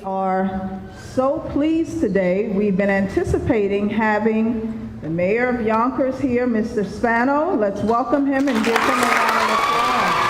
are so pleased today. We've been anticipating having the mayor of Yonkers here, Mr. Spano. Let's welcome him and give him a round of applause.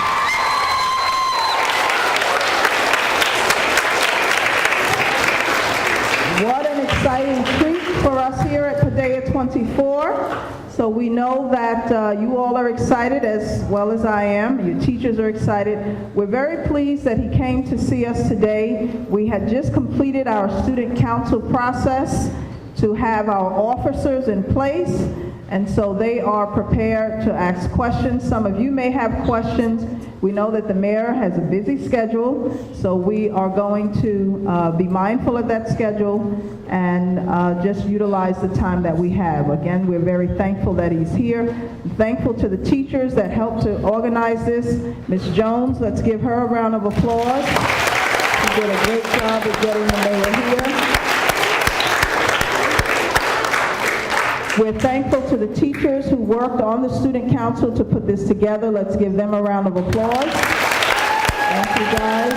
What an exciting treat for us here at Padilla 24. So we know that you all are excited as well as I am. Your teachers are excited. We're very pleased that he came to see us today. We had just completed our student council process to have our officers in place, and so they are prepared to ask questions. Some of you may have questions. We know that the mayor has a busy schedule, so we are going to be mindful of that schedule and just utilize the time that we have. Again, we're very thankful that he's here. Thankful to the teachers that helped to organize this. Ms. Jones, let's give her a round of applause. She did a great job of getting the mayor here. We're thankful to the teachers who worked on the student council to put this together. Let's give them a round of applause. Thank you, guys.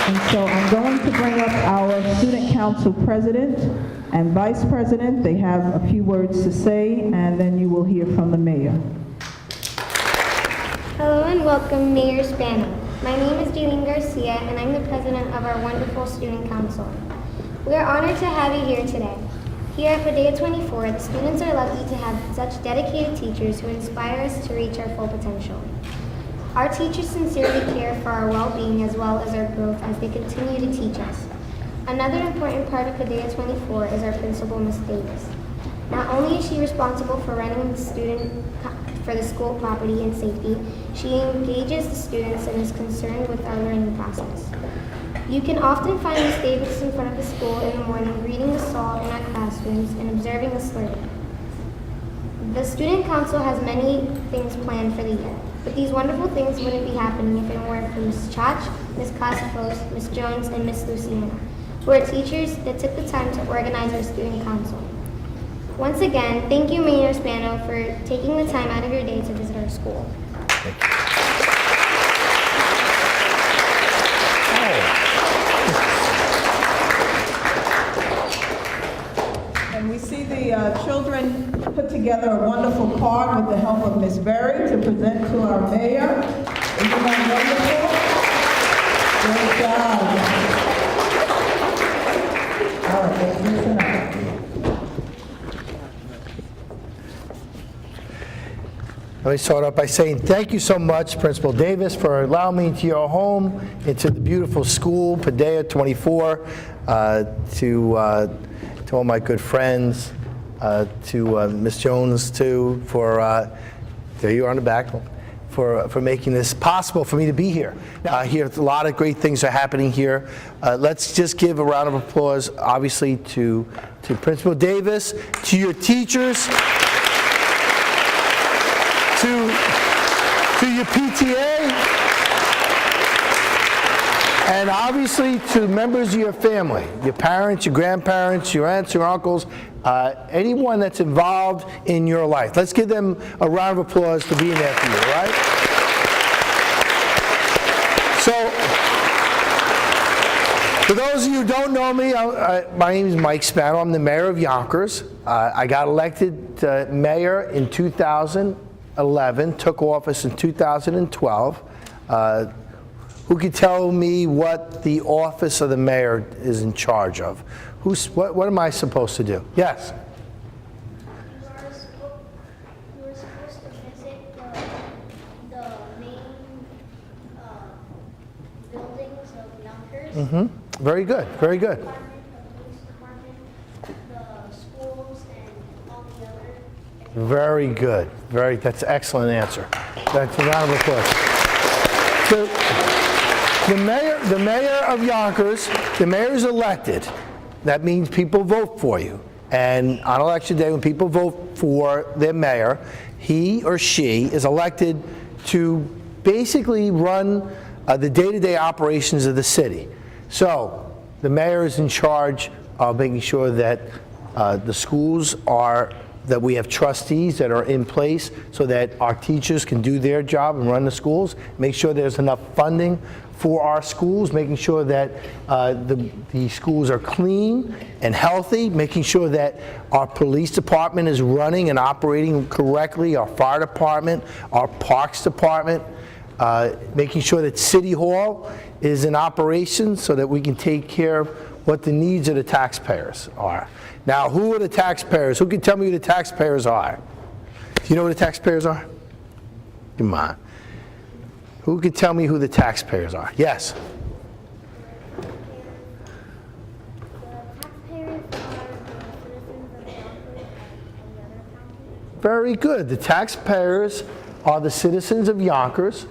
And so I'm going to bring up our student council president and vice president. They have a few words to say, and then you will hear from the mayor. Hello and welcome, Mayor Spano. My name is Jaylene Garcia, and I'm the president of our wonderful student council. We are honored to have you here today. Here at Padilla 24, the students are lucky to have such dedicated teachers who inspire us to reach our full potential. Our teachers sincerely care for our well-being as well as our growth as they continue to teach us. Another important part of Padilla 24 is our principal, Ms. Davis. Not only is she responsible for running the student for the school property and safety, she engages the students and is concerned with our learning process. You can often find Ms. Davis in front of the school in the morning greeting the SAL in our classrooms and observing us learning. The student council has many things planned for the year, but these wonderful things wouldn't be happening if it weren't for Ms. Chach, Ms. Casafos, Ms. Jones, and Ms. Luciana, who are teachers that took the time to organize our student council. Once again, thank you, Mayor Spano, for taking the time out of your day to visit our school. And we see the children put together a wonderful card with the help of Ms. Berry to present to our mayor. Isn't that wonderful? Great job. All right, let's listen up. Let me start off by saying thank you so much, Principal Davis, for allowing me into your home, into the beautiful school, Padilla 24, to all my good friends, to Ms. Jones, too, for, there you are on the back, for making this possible for me to be here. Here, a lot of great things are happening here. Let's just give a round of applause, obviously, to Principal Davis, to your teachers, to your PTA, and obviously to members of your family, your parents, your grandparents, your aunts, your uncles, anyone that's involved in your life. Let's give them a round of applause for being there for you, all right? So, for those of you who don't know me, my name is Mike Spano. I'm the mayor of Yonkers. I got elected mayor in 2011, took office in 2012. Who could tell me what the office of the mayor is in charge of? What am I supposed to do? Yes? You were supposed to visit the main buildings of Yonkers. Mm-hmm. Very good, very good. The police department, the schools, and all the other. Very good. That's an excellent answer. That's a round of applause. The mayor of Yonkers, the mayor is elected. That means people vote for you. And on election day, when people vote for their mayor, he or she is elected to basically run the day-to-day operations of the city. So the mayor is in charge of making sure that the schools are that we have trustees that are in place so that our teachers can do their job and run the schools, make sure there's enough funding for our schools, making sure that the schools are clean and healthy, making sure that our police department is running and operating correctly, our fire department, our parks department, making sure that City Hall is in operation so that we can take care of what the needs of the taxpayers are. Now, who are the taxpayers? Who can tell me who the taxpayers are? Do you know who the taxpayers are? Come on. Who can tell me who the taxpayers are? Yes? Very good. The taxpayers are the citizens of Yonkers.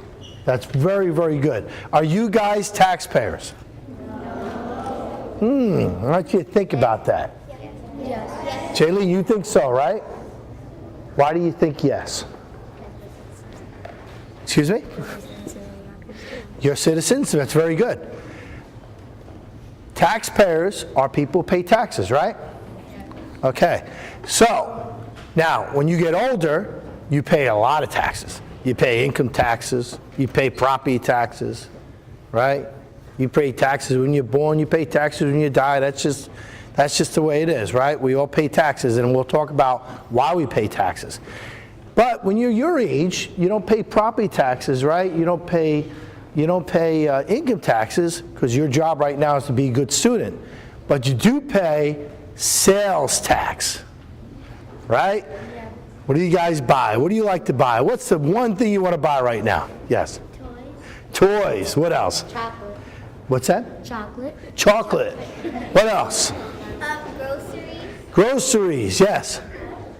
That's very, very good. Are you guys taxpayers? I want you to think about that. Yes. Jaylee, you think so, right? Why do you think yes? Excuse me? You're citizens? That's very good. Taxpayers are people who pay taxes, right? Okay. So, now, when you get older, you pay a lot of taxes. You pay income taxes, you pay property taxes, right? You pay taxes when you're born, you pay taxes when you die. That's just the way it is, right? We all pay taxes, and we'll talk about why we pay taxes. But when you're your age, you don't pay property taxes, right? You don't pay income taxes because your job right now is to be a good student. But you do pay sales tax, right? Yeah. What do you guys buy? What do you like to buy? What's the one thing you want to buy right now? Yes? Toys. What else? Chocolate. What's that? Chocolate. What else? Groceries. Groceries, yes.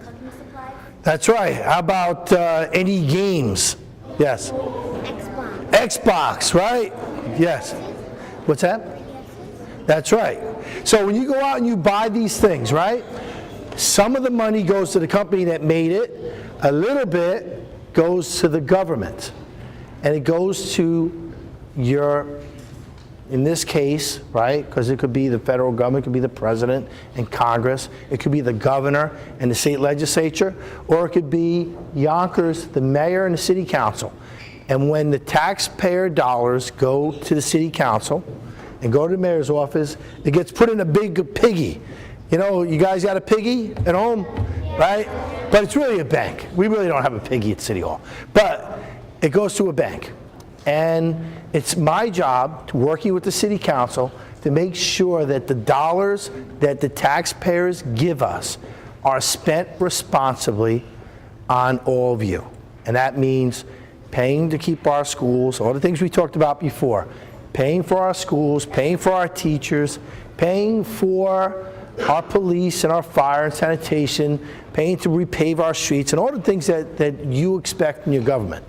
Cooking supplies. That's right. How about any games? Yes. Xbox, right? Yes. What's that? That's right. So when you go out and you buy these things, right? Some of the money goes to the company that made it. A little bit goes to the government. And it goes to your, in this case, right, because it could be the federal government, it could be the president and Congress, it could be the governor and the state legislature, or it could be Yonkers, the mayor and the city council. And when the taxpayer dollars go to the city council and go to the mayor's office, it gets put in a big piggy. You know, you guys got a piggy at home, right? But it's really a bank. We really don't have a piggy at City Hall. But it goes to a bank. And it's my job, working with the city council, to make sure that the dollars that the taxpayers give us are spent responsibly on all of you. And that means paying to keep our schools, all the things we talked about before, paying for our schools, paying for our teachers, paying for our police and our fire and sanitation, paying to repave our streets, and all the things that you expect in your government.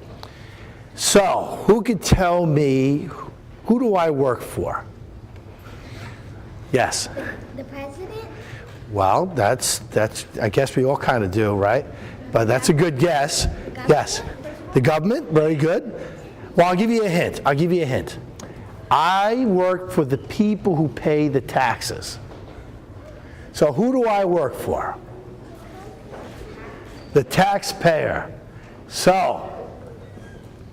So, who could tell me, who do I work for? Yes? The president? Well, that's I guess we all kind of do, right? But that's a good guess. Yes. The government, very good. Well, I'll give you a hint. I work for the people who pay the taxes. So who do I work for? The taxpayer. So,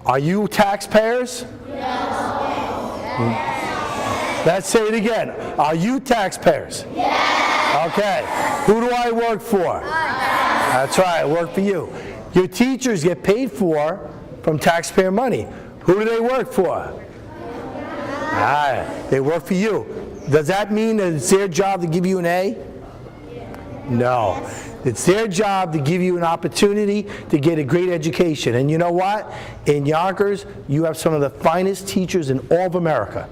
are you taxpayers? Yes. Let's say it again. Are you taxpayers? Yes. Okay. Who do I work for? That's right, I work for you. Your teachers get paid for from taxpayer money. Who do they work for? They work for you. Does that mean that it's their job to give you an A? No. It's their job to give you an opportunity to get a great education. And you know what? In Yonkers, you have some of the finest teachers in all of America.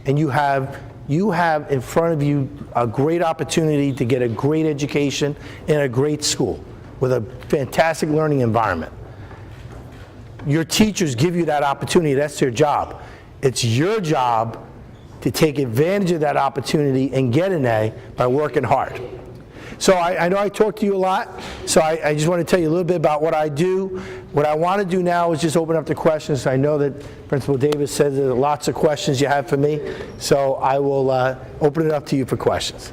And you have in front of you a great opportunity to get a great education in a great school with a fantastic learning environment. Your teachers give you that opportunity. That's their job. It's your job to take advantage of that opportunity and get an A by working hard. So I know I talked to you a lot, so I just want to tell you a little bit about what I do. What I want to do now is just open up the questions. I know that Principal Davis said there are lots of questions you have for me, so I will open it up to you for questions.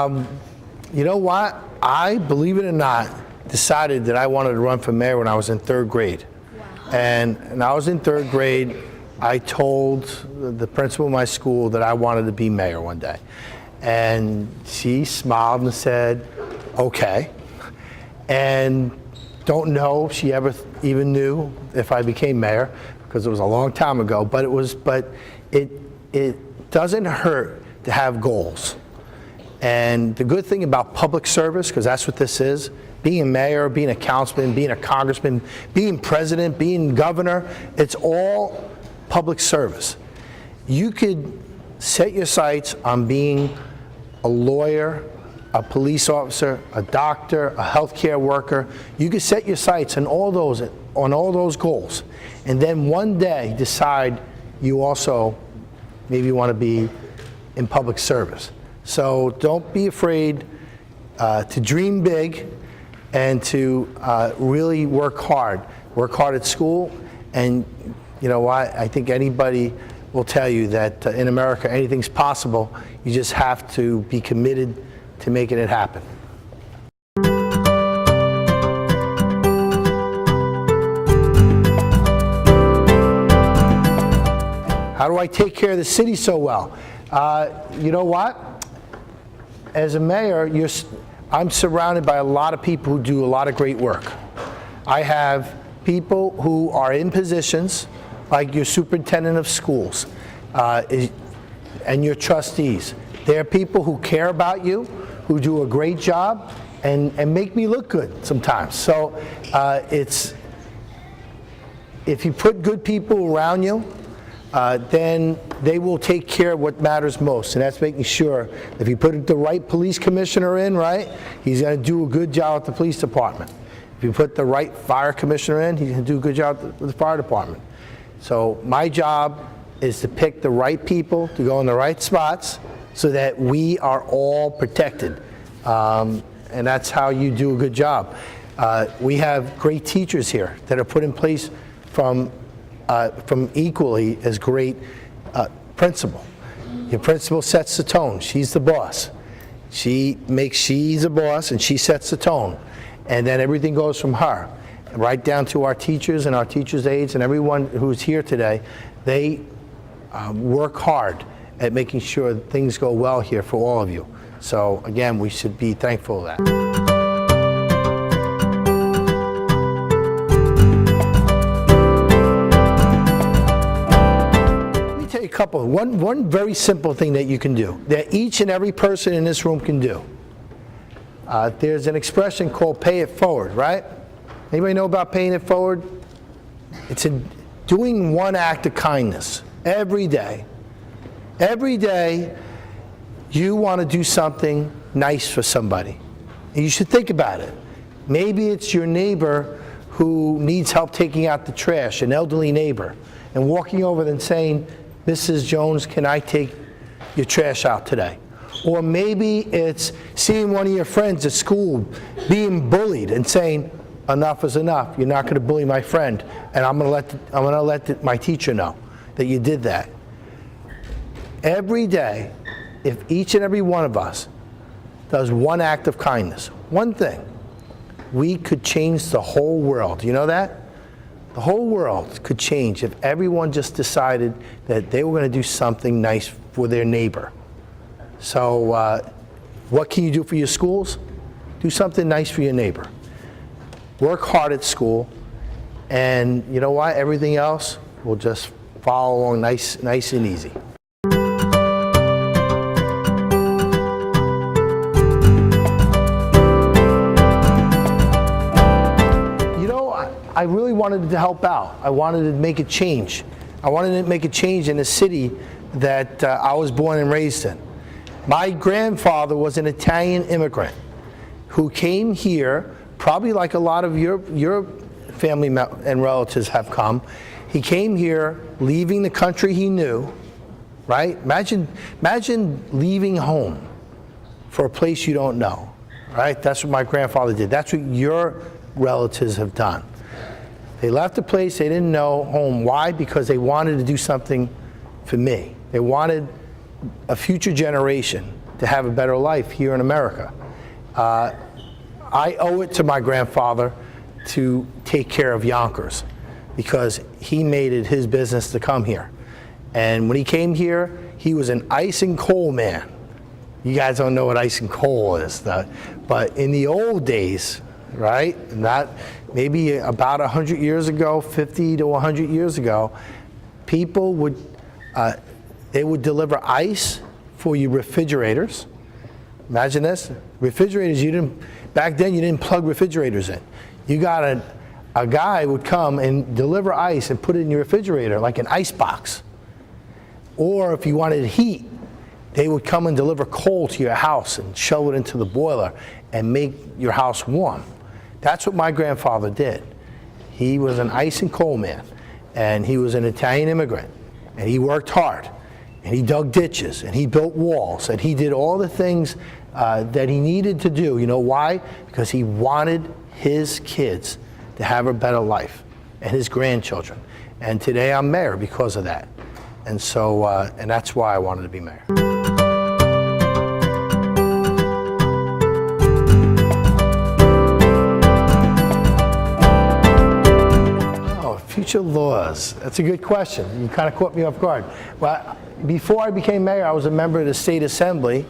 You know what? I, believe it or not, decided that I wanted to run for mayor when I was in 3rd grade. And when I was in 3rd grade, I told the principal of my school that I wanted to be mayor one day. And she smiled and said, okay. And don't know if she ever even knew if I became mayor, because it was a long time ago, but it doesn't hurt to have goals. And the good thing about public service, because that's what this is, being a mayor, being a councilman, being a congressman, being president, being governor, it's all public service. You could set your sights on being a lawyer, a police officer, a doctor, a healthcare worker. You could set your sights on all those goals, and then one day decide you also maybe want to be in public service. So don't be afraid to dream big and to really work hard. Work hard at school, and you know what? I think anybody will tell you that in America anything's possible. You just have to be committed to making it happen. How do I take care of the city so well? You know what? As a mayor, I'm surrounded by a lot of people who do a lot of great work. I have people who are in positions like your superintendent of schools and your trustees. They're people who care about you, who do a great job, and make me look good sometimes. So if you put good people around you, then they will take care of what matters most, and that's making sure if you put the right police commissioner in, right, he's going to do a good job at the police department. If you put the right fire commissioner in, he's going to do a good job with the fire department. So my job is to pick the right people to go in the right spots so that we are all protected, and that's how you do a good job. We have great teachers here that are put in place from equally as great principal. Your principal sets the tone. She's the boss. She's a boss, and she sets the tone. And then everything goes from her, right down to our teachers and our teachers' aides and everyone who's here today. They work hard at making sure that things go well here for all of you. So again, we should be thankful of that. One very simple thing that you can do, that each and every person in this room can do. There's an expression called pay it forward, right? Anybody know about paying it forward? It's doing one act of kindness every day. Every day you want to do something nice for somebody. And you should think about it. Maybe it's your neighbor who needs help taking out the trash, an elderly neighbor, and walking over and saying, Mrs. Jones, can I take your trash out today? Or maybe it's seeing one of your friends at school being bullied and saying, enough is enough. You're not going to bully my friend, and I'm going to let my teacher know that you did that. Every day, if each and every one of us does one act of kindness, one thing, we could change the whole world. You know that? The whole world could change if everyone just decided that they were going to do something nice for their neighbor. So what can you do for your schools? Do something nice for your neighbor. Work hard at school, and you know what? Everything else will just follow along nice and easy. I really wanted to help out. I wanted to make a change. I wanted to make a change in the city that I was born and raised in. My grandfather was an Italian immigrant who came here, probably like a lot of your family and relatives have come. He came here leaving the country he knew, right? Imagine leaving home for a place you don't know, right? That's what my grandfather did. That's what your relatives have done. They left a place they didn't know, home. Why? Because they wanted to do something for me. They wanted a future generation to have a better life here in America. I owe it to my grandfather to take care of Yonkers because he made it his business to come here. And when he came here, he was an ice and coal man. You guys don't know what ice and coal is, but in the old days, right, not maybe about 100 years ago, 50 to 100 years ago, people would, they would deliver ice for your refrigerators. Imagine this, refrigerators, back then you didn't plug refrigerators in. You got a guy would come and deliver ice and put it in your refrigerator like an ice box. Or if you wanted heat, they would come and deliver coal to your house and shove it into the boiler and make your house warm. That's what my grandfather did. He was an ice and coal man, and he was an Italian immigrant, and he worked hard, and he dug ditches, and he built walls, and he did all the things that he needed to do. You know why? Because he wanted his kids to have a better life, and his grandchildren. And today I'm mayor because of that. And so, and that's why I wanted to be mayor. Oh, future laws. That's a good question. You kind of caught me off guard. Well, before I became mayor, I was a member of the state assembly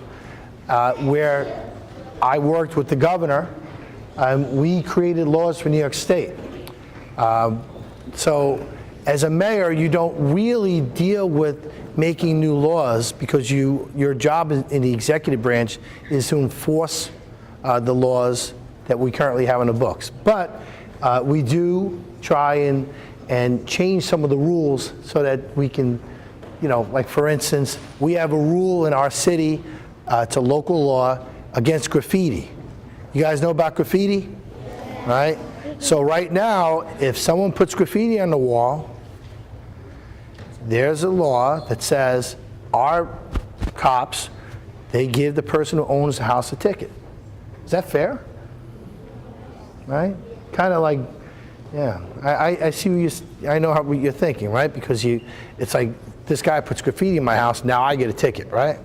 where I worked with the governor. We created laws for New York State. So as a mayor, you don't really deal with making new laws because your job in the executive branch is to enforce the laws that we currently have on the books. But we do try and change some of the rules so that we can, you know, like for instance, we have a rule in our city, it's a local law against graffiti. You guys know about graffiti? Right? So right now, if someone puts graffiti on the wall, there's a law that says our cops, they give the person who owns the house a ticket. Is that fair? Right? Kind of like, yeah. I see what I know what you're thinking, right? Because it's like this guy puts graffiti in my house, now I get a ticket, right?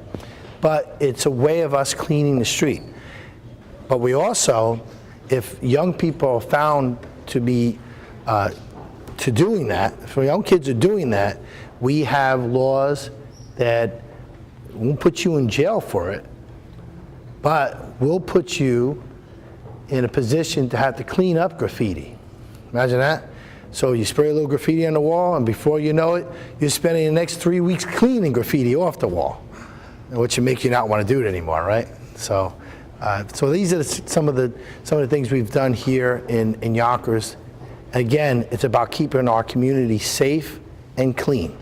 But it's a way of us cleaning the street. But we also, if young people are found to be to doing that, if young kids are doing that, we have laws that won't put you in jail for it, but will put you in a position to have to clean up graffiti. Imagine that. So you spray a little graffiti on the wall, and before you know it, you're spending the next 3 weeks cleaning graffiti off the wall, which will make you not want to do it anymore, right? So, so these are some of the things we've done here in Yonkers. Again, it's about keeping our community safe and clean.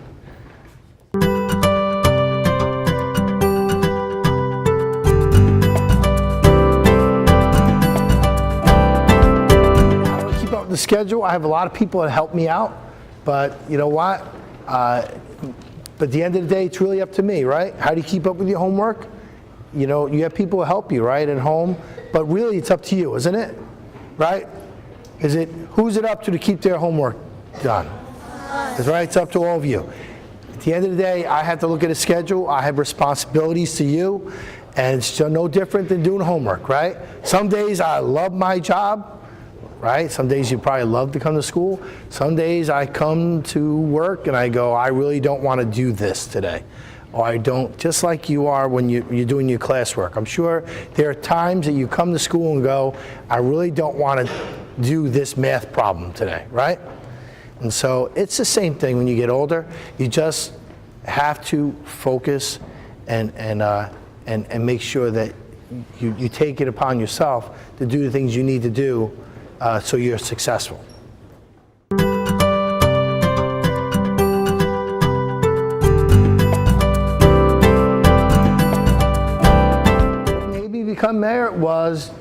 The schedule, I have a lot of people that help me out, but you know what? But at the end of the day, it's really up to me, right? How do you keep up with your homework? You know, you have people who help you, right, at home, but really it's up to you, isn't it? Right? Who's it up to keep their homework done? That's right, it's up to all of you. At the end of the day, I have to look at a schedule, I have responsibilities to you, and it's no different than doing homework, right? Some days I love my job, right? Some days you probably love to come to school. Some days I come to work and I go, I really don't want to do this today. Or I don't, just like you are when you're doing your classwork. I'm sure there are times that you come to school and go, I really don't want to do this math problem today, right? And so it's the same thing when you get older. You just have to focus and make sure that you take it upon yourself to do the things you need to do so you're successful. Maybe become mayor was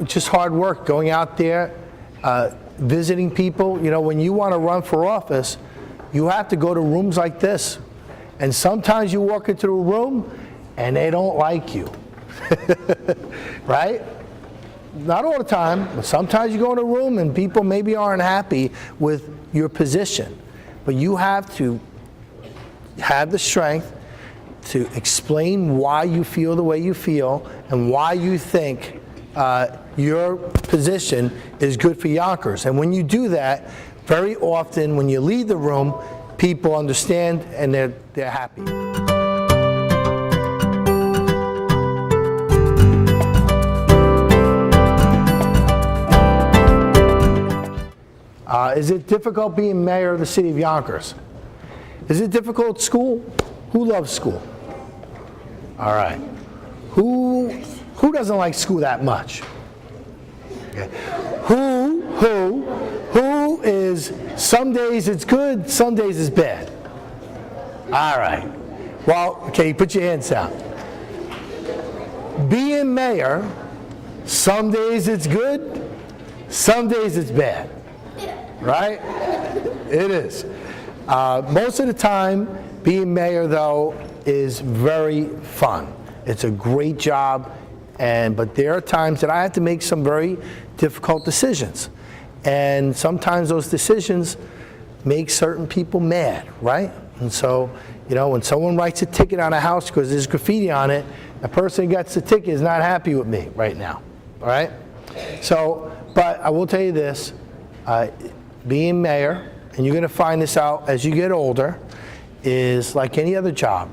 just hard work, going out there, visiting people. You know, when you want to run for office, you have to go to rooms like this. And sometimes you walk into a room and they don't like you, right? Not all the time, but sometimes you go in a room and people maybe aren't happy with your position. But you have to have the strength to explain why you feel the way you feel and why you think your position is good for Yonkers. And when you do that, very often when you leave the room, people understand and they're happy. Is it difficult being mayor of the city of Yonkers? Is it difficult at school? Who loves school? All right. Who doesn't like school that much? Okay. Who is, some days it's good, some days it's bad? All right. Well, okay, put your hands down. Being mayor, some days it's good, some days it's bad. Right? It is. Most of the time, being mayor, though, is very fun. It's a great job, but there are times that I have to make some very difficult decisions. And sometimes those decisions make certain people mad, right? And so, you know, when someone writes a ticket on a house because there's graffiti on it, the person who gets the ticket is not happy with me right now, all right? So, but I will tell you this, being mayor, and you're going to find this out as you get older, is like any other job.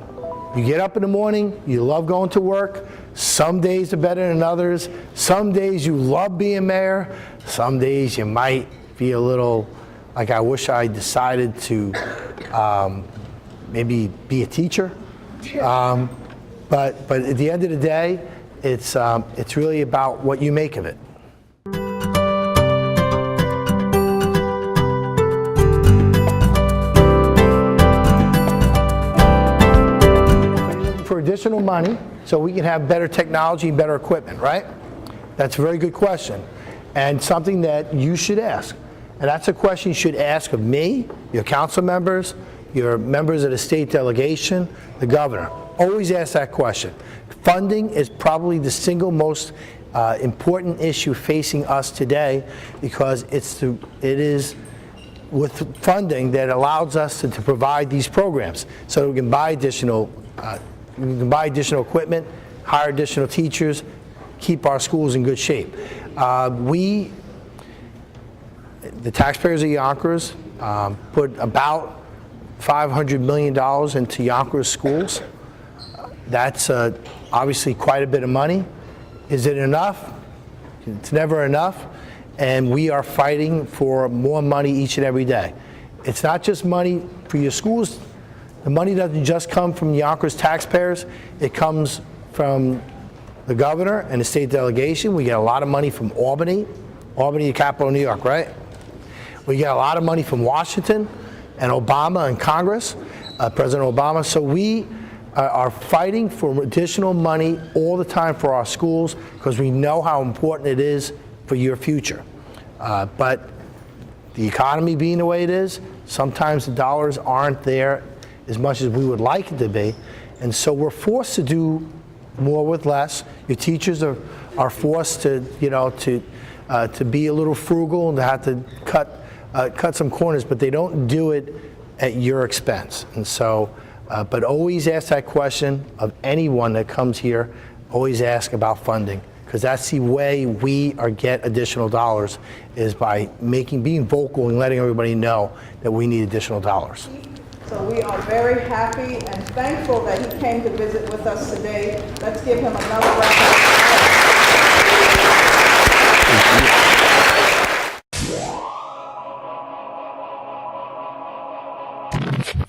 You get up in the morning, you love going to work. Some days are better than others. Some days you love being mayor. Some days you might be a little like, I wish I decided to maybe be a teacher. But at the end of the day, it's really about what you make of it. For additional money so we can have better technology and better equipment, right? That's a very good question and something that you should ask. And that's a question you should ask of me, your council members, your members of the state delegation, the governor. Always ask that question. Funding is probably the single most important issue facing us today because it is with funding that allows us to provide these programs so that we can buy additional equipment, hire additional teachers, keep our schools in good shape. The taxpayers of Yonkers put about $500 million into Yonkers schools. That's obviously quite a bit of money. Is it enough? It's never enough, and we are fighting for more money each and every day. It's not just money for your schools. The money doesn't just come from Yonkers taxpayers. It comes from the governor and the state delegation. We get a lot of money from Albany, the capital of New York, right? We get a lot of money from Washington and Obama and Congress, President Obama. So we are fighting for additional money all the time for our schools because we know how important it is for your future. But the economy being the way it is, sometimes the dollars aren't there as much as we would like it to be, and so we're forced to do more with less. Your teachers are forced to, you know, to be a little frugal and to have to cut some corners, but they don't do it at your expense. And so, but always ask that question of anyone that comes here. Always ask about funding because that's the way we get additional dollars is by being vocal and letting everybody know that we need additional dollars. So we are very happy and thankful that he came to visit with us today. Let's give him another round of applause.